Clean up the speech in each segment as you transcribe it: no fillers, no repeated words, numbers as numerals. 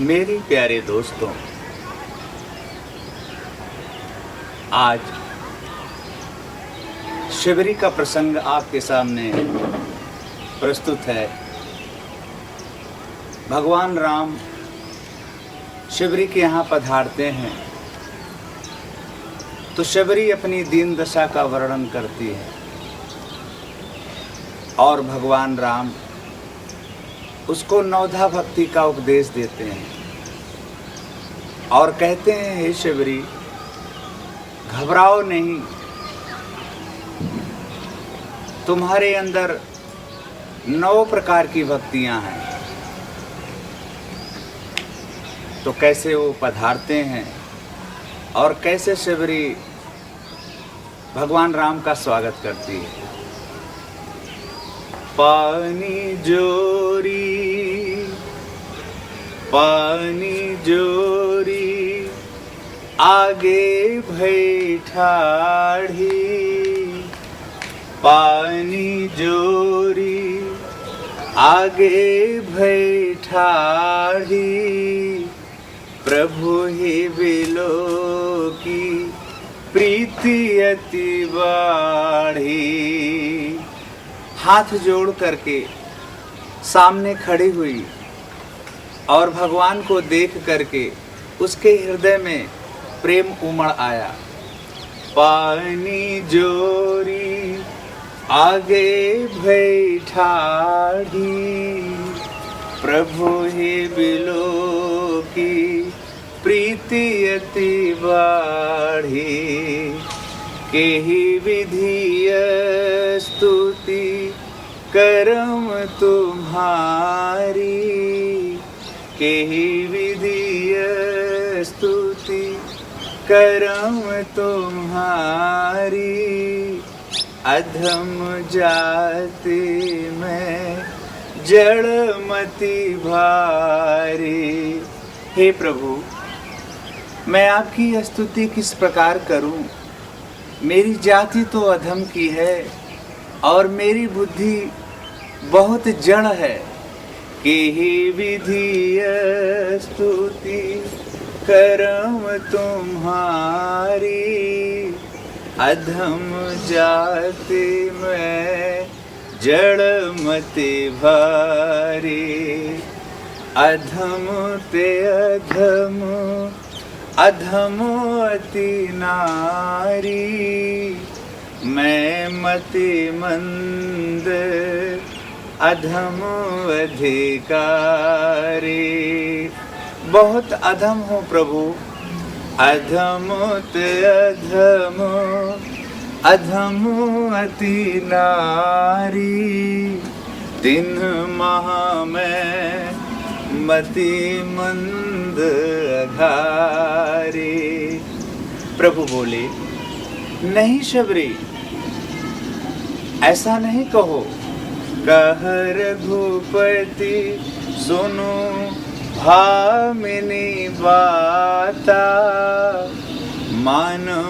मेरे प्यारे दोस्तों, आज शिवरी का प्रसंग आपके सामने प्रस्तुत है। भगवान राम शिवरी के यहाँ पधारते हैं तो शिवरी अपनी दीन दशा का वर्णन करती है और भगवान राम उसको नवधा भक्ति का उपदेश देते हैं और कहते हैं, हे शिवरी, घबराओ नहीं, तुम्हारे अंदर 9 प्रकार की भक्तियां हैं। तो कैसे वो पधारते हैं और कैसे शिवरी भगवान राम का स्वागत करती है। पानी जोरी आगे भई ठाढ़ी, पानी जोरी आगे भई ठाढ़ी, प्रभु ही बिलो की प्रीति अति बाढ़ी। हाथ जोड़ करके सामने खड़ी हुई और भगवान को देख करके उसके हृदय में प्रेम उमड़ आया। पानी जोरी आगे भई ठाढ़ी, प्रभु ही बिलो की प्रीति अति बाढ़ी, केहि विधि स्तुति करम तुम्हारी, केहि विधि स्तुति करम तुम्हारी, अधम जाति में जड़मति भारी। हे प्रभु, मैं आपकी स्तुति किस प्रकार करूं? मेरी जाति तो अधम की है और मेरी बुद्धि बहुत जड़ है। केहि विधि स्तुति करम तुम्हारी, अधम जाति में जड़मति भारी, अधम ते अधम अधम अति नारी, मैं मति मंद अधम अधिकारी। बहुत अधम हो प्रभु, अधम ते अधम अधम अति नारी, दिन महा में मति मंद अघारी। प्रभु बोले, नहीं शिवरी, ऐसा नहीं कहो। कह रघुपति सुनो भामिनी बाता, मानो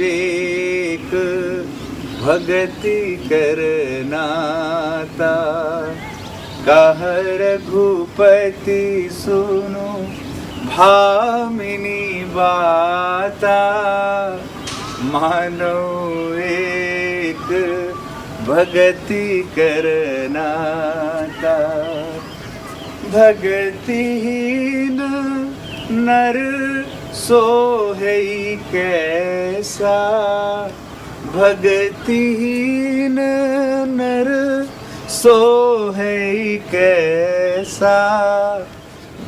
एक भगति करनाता। कह रघुपति सुनो भामिनी बाता, मानो एक भगति करनाता। भगतिहीन नर सोहै कैसा, भगतिहीन नर सोहै कैसा,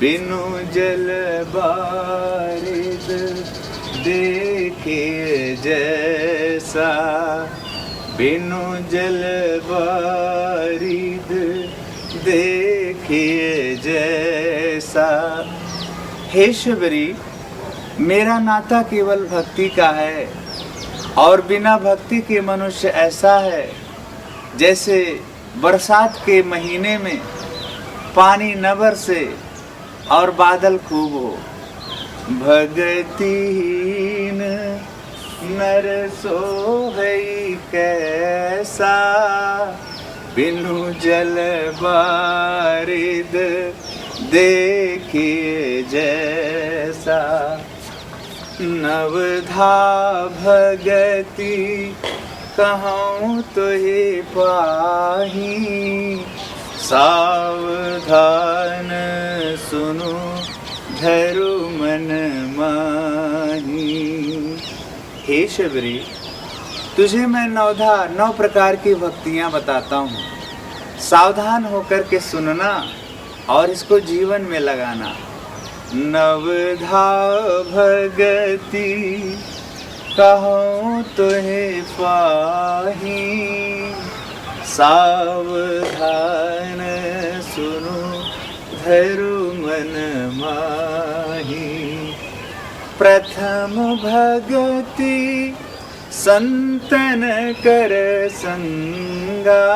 बिनु जल बारिद देखे जैसा, बिनु जल बारिद देखिए जैसा। हे शिवरी, मेरा नाता केवल भक्ति का है और बिना भक्ति के मनुष्य ऐसा है जैसे बरसात के महीने में पानी न बरसे और बादल खूब हो। भगतिहीन नर सोहै कैसा, बिनु जल बारिद देख किए जैसा। नवधा भगति कहूँ तुहे पाही, सावधान सुनु धरु मन माही। हे शबरी, तुझे मैं 9 प्रकार की भक्तियाँ बताता हूँ। सावधान होकर के सुनना और इसको जीवन में लगाना। नवधा भगति कहूँ तुहे पाही, सावधान सुनु धरु मन माही। प्रथम भगति संतन कर संगा,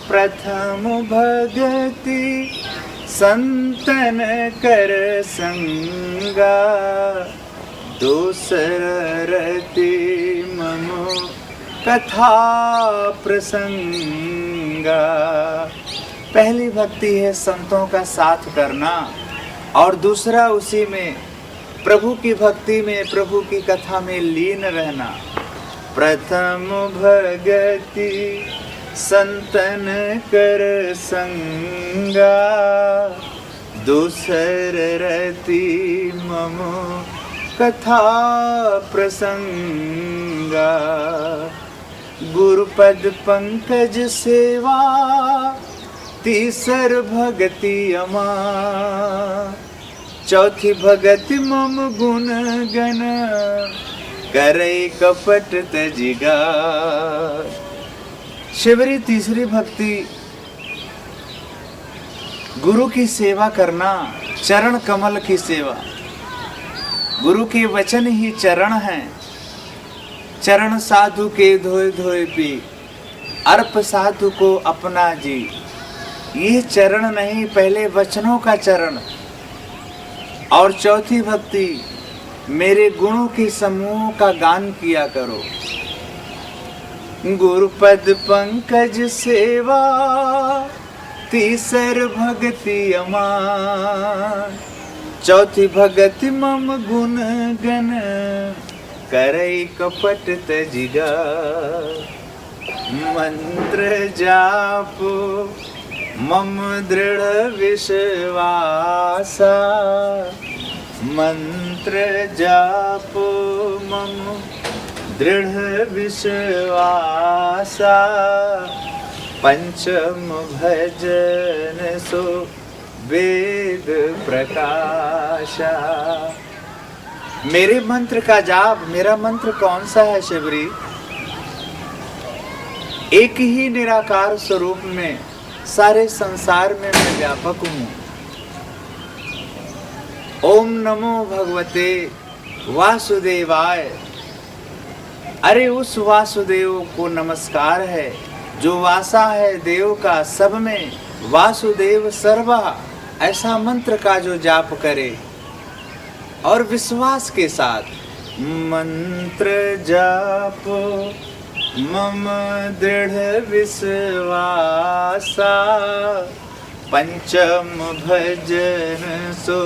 प्रथम भगति संतन कर संगा। दूसर रति मम कथा प्रसंगा। पहली भक्ति है संतों का साथ करना, और दूसरा उसी में प्रभु की भक्ति में, प्रभु की कथा में लीन रहना। प्रथम भगति संतन कर संगा, दूसर रति मम कथा प्रसंगा। गुरुपद पंकज सेवा, तीसर भगति अमा। चौथी भगति मम गुण गण, करे कपट तजिगा। शिवरी तीसरी भक्ति गुरु की सेवा करना, चरण कमल की सेवा। गुरु के वचन ही चरण हैं। चरण साधु के धोए धोए पी, अर्प साधु को अपना जी। ये चरण नहीं, पहले वचनों का चरण। और चौथी भक्ति, मेरे गुणों के समूहों का गान किया करो। गुरुपद पंकज सेवा, तीसर भगति अमान। चौथी भगति मम गुण गण, करई कपट तजिगा। मंत्र जापो मम दृढ़ विश्वासा, मंत्र जापो मम दृढ़ विश्वासा। पंचम भजन सो वेद प्रकाशा। मेरे मंत्र का जाप, मेरा मंत्र कौन सा है शिवरी? एक ही निराकार स्वरूप में सारे संसार में मैं व्यापक हूँ। ओम नमो भगवते वासुदेवाय। अरे उस वासुदेव को नमस्कार है जो वासा है देव का सब में, वासुदेव सर्वा। ऐसा मंत्र का जो जाप करे और विश्वास के साथ। मंत्र जापो मम दृढ़ विश्वासा, पंचम भजन सो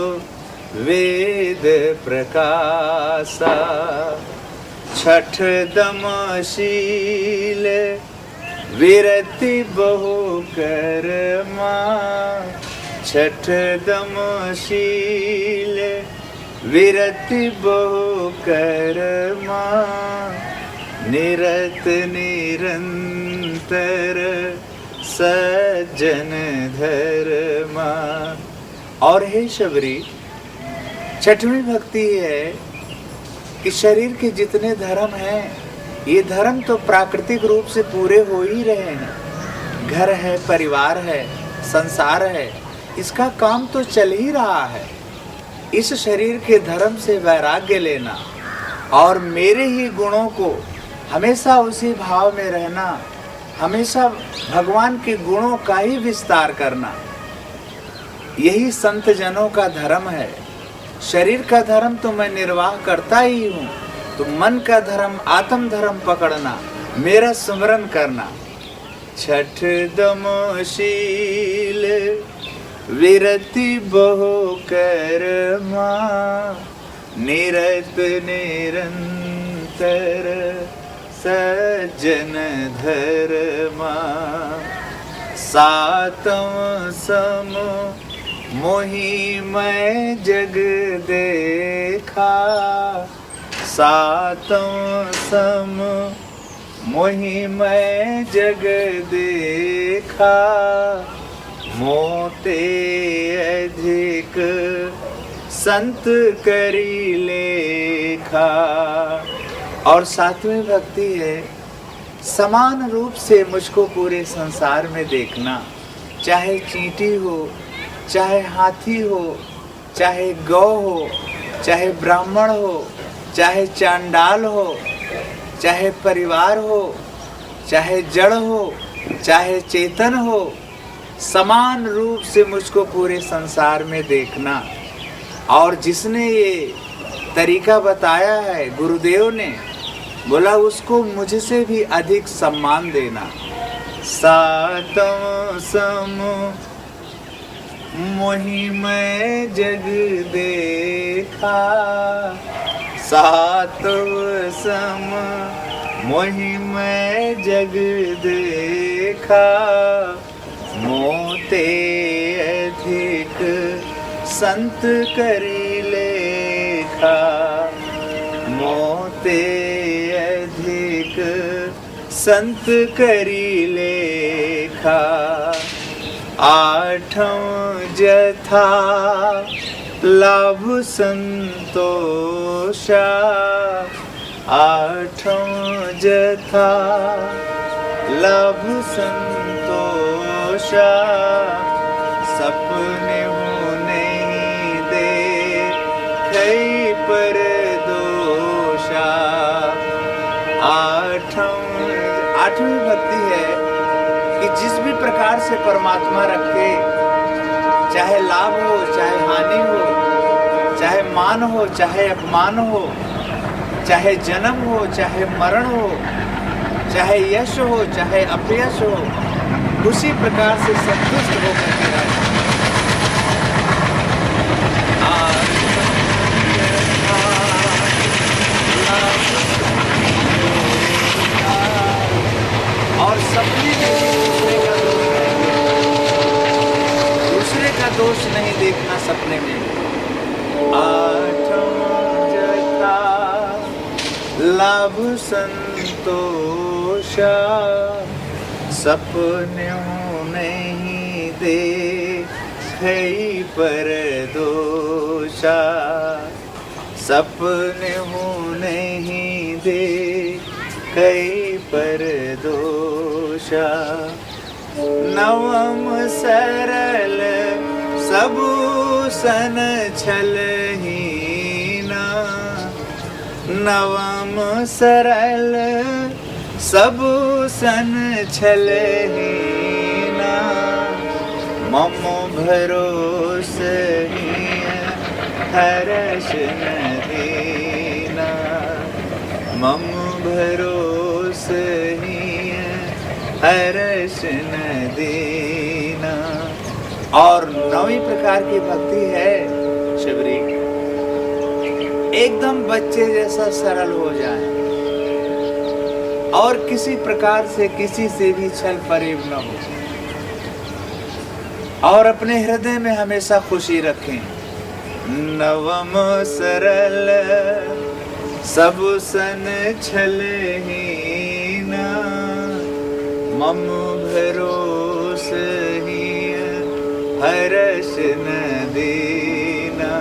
वेद प्रकाशा। छठ दमशील विरति बहु कर्मा, छठ दमशील विरति बहु कर्मा। निरत निरंतर सज्जन धर्मा। और हे शबरी, छठवीं भक्ति है कि शरीर के जितने धर्म हैं, ये धर्म तो प्राकृतिक रूप से पूरे हो ही रहे हैं। घर है, परिवार है, संसार है, इसका काम तो चल ही रहा है। इस शरीर के धर्म से वैराग्य लेना और मेरे ही गुणों को हमेशा उसी भाव में रहना, हमेशा भगवान के गुणों का ही विस्तार करना, यही संत जनों का धर्म है। शरीर का धर्म तो मैं निर्वाह करता ही हूँ, तो मन का धर्म, आत्म धर्म पकड़ना, मेरा सुमरन करना। छठ दमशील विरति बहु कर्मा निरत निरंतर सज्जन धर्मा सातम सम मोहि मैं जग देखा सातम सम मोहि मैं जग देखा मोते अधिक संत करी लेखा। और सातवीं भक्ति है समान रूप से मुझको पूरे संसार में देखना, चाहे चींटी हो, चाहे हाथी हो, चाहे गौ हो, चाहे ब्राह्मण हो, चाहे चांडाल हो, चाहे परिवार हो, चाहे जड़ हो, चाहे चेतन हो, समान रूप से मुझको पूरे संसार में देखना। और जिसने ये तरीका बताया है गुरुदेव ने, बोला उसको मुझसे भी अधिक सम्मान देना। सातम सम मोहि मैं जग देखा सातम सम मोहि मैं जग देखा मोते अधिक संत करी लेखा मोते अधिक संत करी लेखा। आठम जथा लाभ संतोषा आठम जथा लाभ संतोषा सपने होने दे कई पर दोषा। आठवीं भक्ति है कि जिस भी प्रकार से परमात्मा रखे, चाहे लाभ हो, चाहे हानि हो, चाहे मान हो, चाहे अपमान हो, चाहे जन्म हो, चाहे मरण हो, चाहे यश हो, चाहे अपयश हो, उसी प्रकार से संतुष्ट होकर के रहे। और सपने में दूसरे का दोष नहीं देखना सपने में। आठम जथा लाभ संतोषा सपने नहीं देखे पर दोषा सपने नहीं देखे पर दोषा। नवम सरल सबु सन छलहीना नवम सरल सबु सन छलहीना मम भरोसे हर्ष न दीना मम भरोसे हर्ष न देना। और नौवीं प्रकार की भक्ति है शिवरी, एकदम बच्चे जैसा सरल हो जाए और किसी प्रकार से किसी से भी छल फरेब न हो और अपने हृदय में हमेशा खुशी रखें। नवम सरल सब सन छलहीना मम भरोसे हर्ष न देना।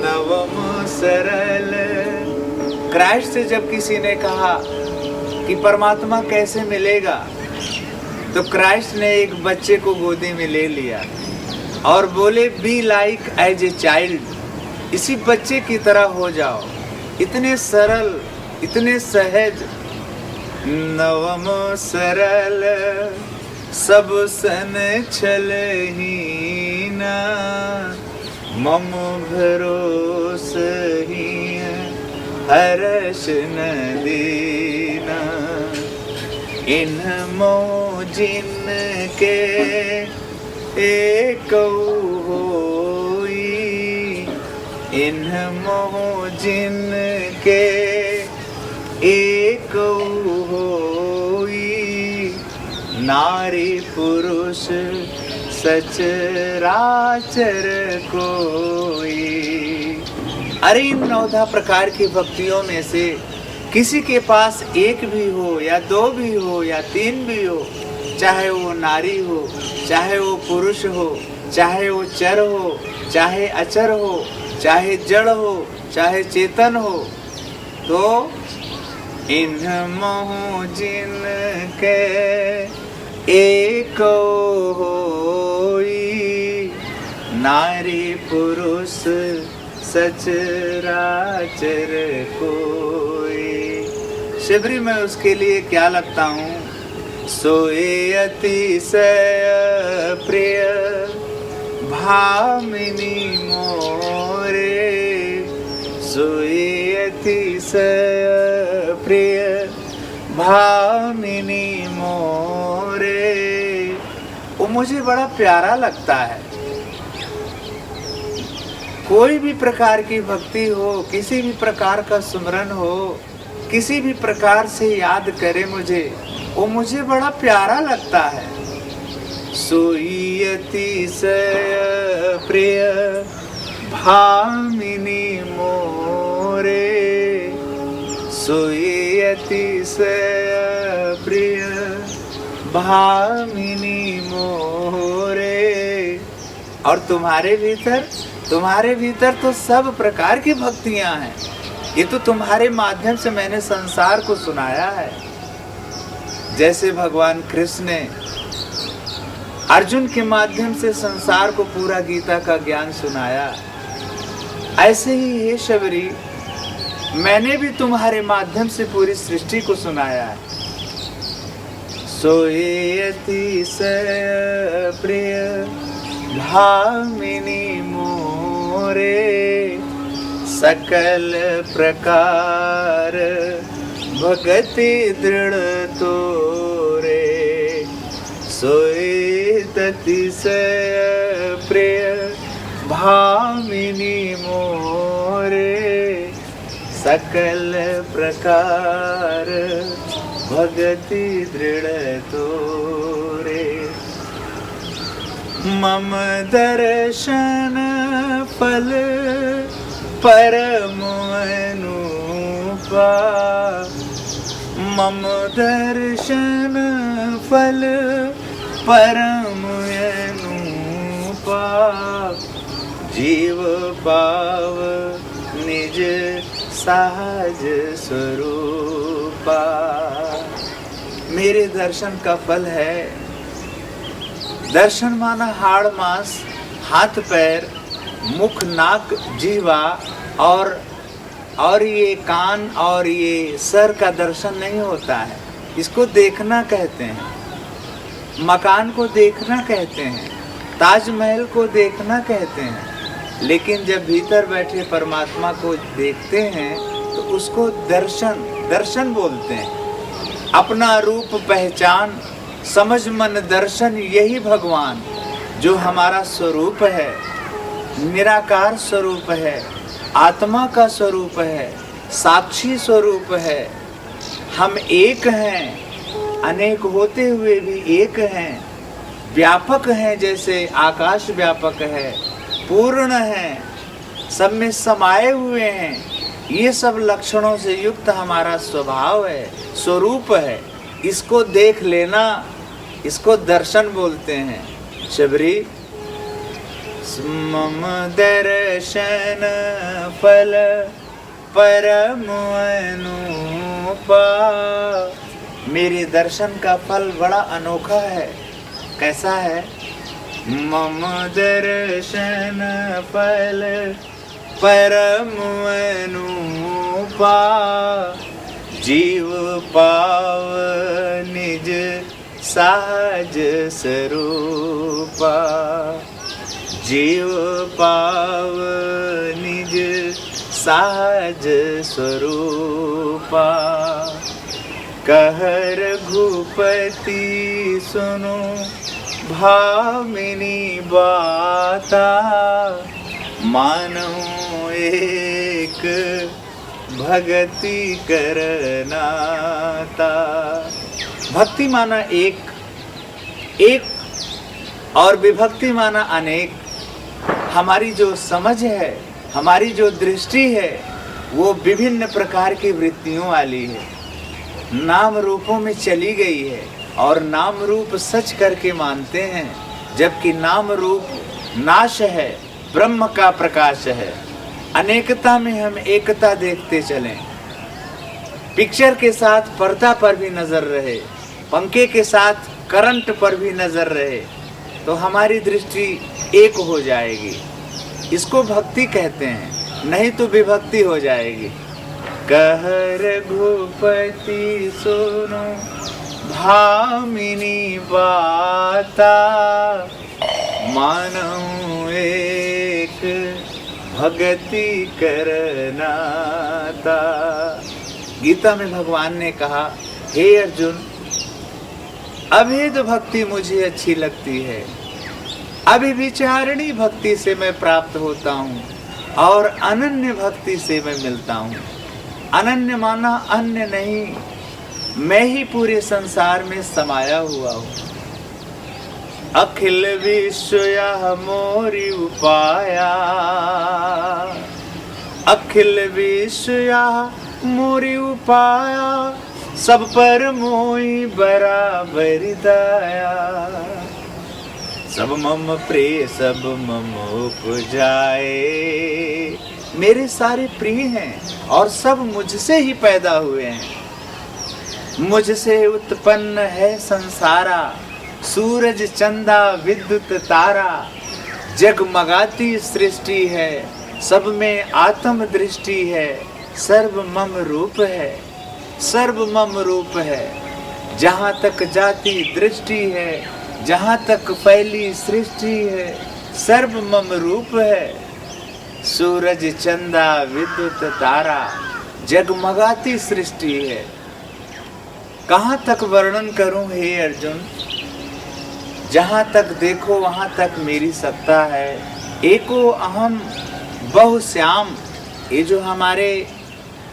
नवम सरल क्राइस्ट से जब किसी ने कहा कि परमात्मा कैसे मिलेगा, तो क्राइस्ट ने एक बच्चे को गोदी में ले लिया और बोले be like as a child, इसी बच्चे की तरह हो जाओ। इतने सरल, इतने सहज। नवम सरल सब सन छलहीना मम भरोसे हर्ष न देना। इन मोजिन के एक होई, इन मोह जिन के एक होई, नारी पुरुष सचराचर कोई। अरे इन 9 प्रकार की भक्तियों में से किसी के पास एक भी हो या 2 भी हो या 3 भी हो, चाहे वो नारी हो, चाहे वो पुरुष हो, चाहे वो चर हो, चाहे अचर हो, चाहे जड़ हो, चाहे चेतन हो, तो इन मोह जिन के एक होई, नारी पुरुष सचराचर कोई। शिवरी मैं उसके लिए क्या लगता हूँ, सोए अतिशय प्रिय भामिनी मोरे, सोए अतिशय प्रिय भामिनी मोरे। वो मुझे बड़ा प्यारा लगता है। कोई भी प्रकार की भक्ति हो, किसी भी प्रकार का सुमरन हो, किसी भी प्रकार से याद करे मुझे, वो मुझे बड़ा प्यारा लगता है। सोई अतिशय प्रिय भामिनी मोरे, सोई अतिशय प्रिय भामिनी मोरे। और तुम्हारे भीतर तो सब प्रकार की भक्तियां हैं। ये तो तुम्हारे माध्यम से मैंने संसार को सुनाया है। जैसे भगवान कृष्ण ने अर्जुन के माध्यम से संसार को पूरा गीता का ज्ञान सुनाया, ऐसे ही हे शबरी मैंने भी तुम्हारे माध्यम से पूरी सृष्टि को सुनाया है। सोए अतिशय प्रिय भामिनी मोरे, सकल प्रकार भगति दृढ़ तोरे। सोए अतिशय प्रिय भामिनी मोरे, सकल प्रकार भगति दृढ़ तोरे। मम दर्शन फल परम अनुपा, मम दर्शन फल परम अनुपा। जीव पाव निज सहज स्वरूपा। मेरे दर्शन का फल है, दर्शन माना हाड़ मांस, हाथ पैर, मुख नाक जीवा और ये कान और ये सर का दर्शन नहीं होता है। इसको देखना कहते हैं, मकान को देखना कहते हैं, ताजमहल को देखना कहते हैं। लेकिन जब भीतर बैठे परमात्मा को देखते हैं तो उसको दर्शन बोलते हैं। अपना रूप पहचान समझ मन दर्शन, यही भगवान जो हमारा स्वरूप है, निराकार स्वरूप है, आत्मा का स्वरूप है, साक्षी स्वरूप है। हम एक हैं, अनेक होते हुए भी एक हैं, व्यापक हैं जैसे आकाश व्यापक है, पूर्ण हैं, सब में समाये हुए हैं। ये सब लक्षणों से युक्त हमारा स्वभाव है, स्वरूप है। इसको देख लेना, इसको दर्शन बोलते हैं। शबरी मम दर्शन फल परम अनुपा। मेरे दर्शन का फल बड़ा अनोखा है। कैसा है? मम दर्शन फल परम अनुपा। जीव पाव निज सहज स्वरूपा। जीव पाव निज सहज स्वरूपा। कह रघुपति सुनो भामिनी बाता, मानो एक भक्ति करनाता। भक्ति माना एक, एक और विभक्ति माना अनेक। हमारी जो समझ है, हमारी जो दृष्टि है, वो विभिन्न प्रकार की वृत्तियों वाली है, नाम रूपों में चली गई है और नाम रूप सच करके मानते हैं, जबकि नाम रूप नाश है, ब्रह्म का प्रकाश है। अनेकता में हम एकता देखते चलें। पिक्चर के साथ पर्दा पर भी नजर रहे, पंखे के साथ करंट पर भी नजर रहे, तो हमारी दृष्टि एक हो जाएगी। इसको भक्ति कहते हैं, नहीं तो विभक्ति हो जाएगी। कह रघुपति सुनो भामिनी बाता, मानो एक भक्ति करनाता। गीता में भगवान ने कहा, हे अर्जुन, अभेद भक्ति मुझे अच्छी लगती है, अभिविचारणी भक्ति से मैं प्राप्त होता हूँ और अनन्य भक्ति से मैं मिलता हूँ। अनन्य माना अन्य नहीं, मैं ही पूरे संसार में समाया हुआ हूँ। अखिल विश्व यह मोरी उपाया, अखिल विश्व यह मोरी उपाया, सब पर मोई बराबर दया। सब मम प्रिय सब मम उपजाए, मेरे सारे प्रिय हैं और सब मुझसे ही पैदा हुए हैं। मुझसे उत्पन्न है संसारा, सूरज चंदा विद्युत तारा, जगमगाती सृष्टि है, सब में आत्म दृष्टि है, सर्व मम रूप है, सर्व मम रूप है। जहाँ तक जाति दृष्टि है, जहाँ तक फैली सृष्टि है, सर्व मम रूप है। सूरज चंदा विद्युत तारा, जगमगाती सृष्टि है। कहाँ तक वर्णन करूं हे अर्जुन, जहाँ तक देखो वहाँ तक मेरी सत्ता है। एको अहम बहुश्याम, ये जो हमारे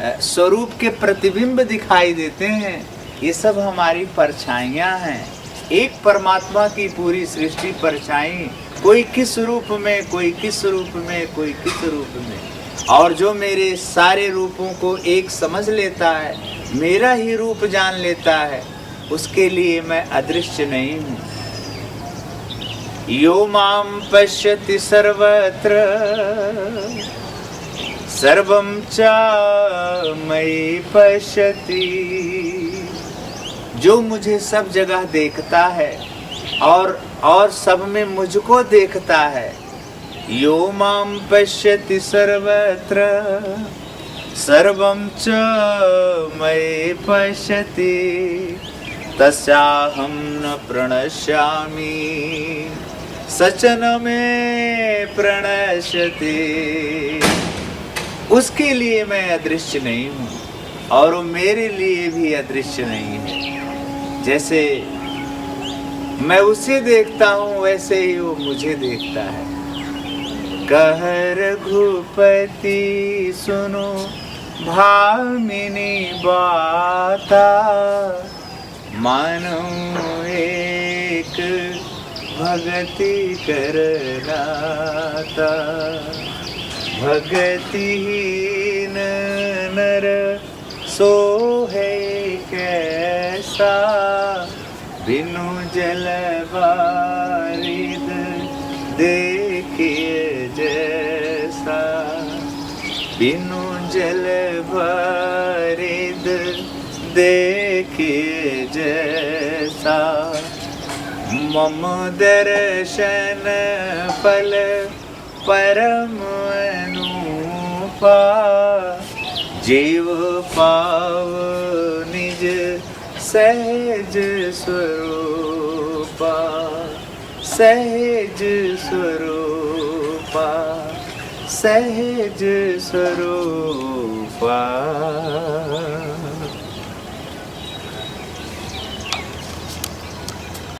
स्वरूप के प्रतिबिंब दिखाई देते हैं, ये सब हमारी परछाइयाँ हैं। एक परमात्मा की पूरी सृष्टि परछाई, कोई किस रूप में, कोई किस रूप में, कोई किस रूप में। और जो मेरे सारे रूपों को एक समझ लेता है, मेरा ही रूप जान लेता है, उसके लिए मैं अदृश्य नहीं हूँ। यो माम पश्यति सर्वत्र सर्वं च मयि पश्यति, जो मुझे सब जगह देखता है और सब में मुझको देखता है। यो माम पश्यति सर्वत्र सर्वं च मयि पश्यति, तस्याहं न प्रणश्यामि सचन में प्रणश्यति। उसके लिए मैं अदृश्य नहीं हूँ और वो मेरे लिए भी अदृश्य नहीं है। जैसे मैं उसे देखता हूँ, वैसे ही वो मुझे देखता है। कह रघुपति सुनो भामिनी बाता, मानो एक भक्ति करनाता। भक्तिहीन नर सोहे कैसा, बिनु जल बारिद देखिए जैसा। बिनु जल बारिद देखिए जैसा। मम दर्शन फल परम अनुपा, जीव पाव निज सहज स्वरूपा। सहज स्वरूपा, सहज स्वरूपा।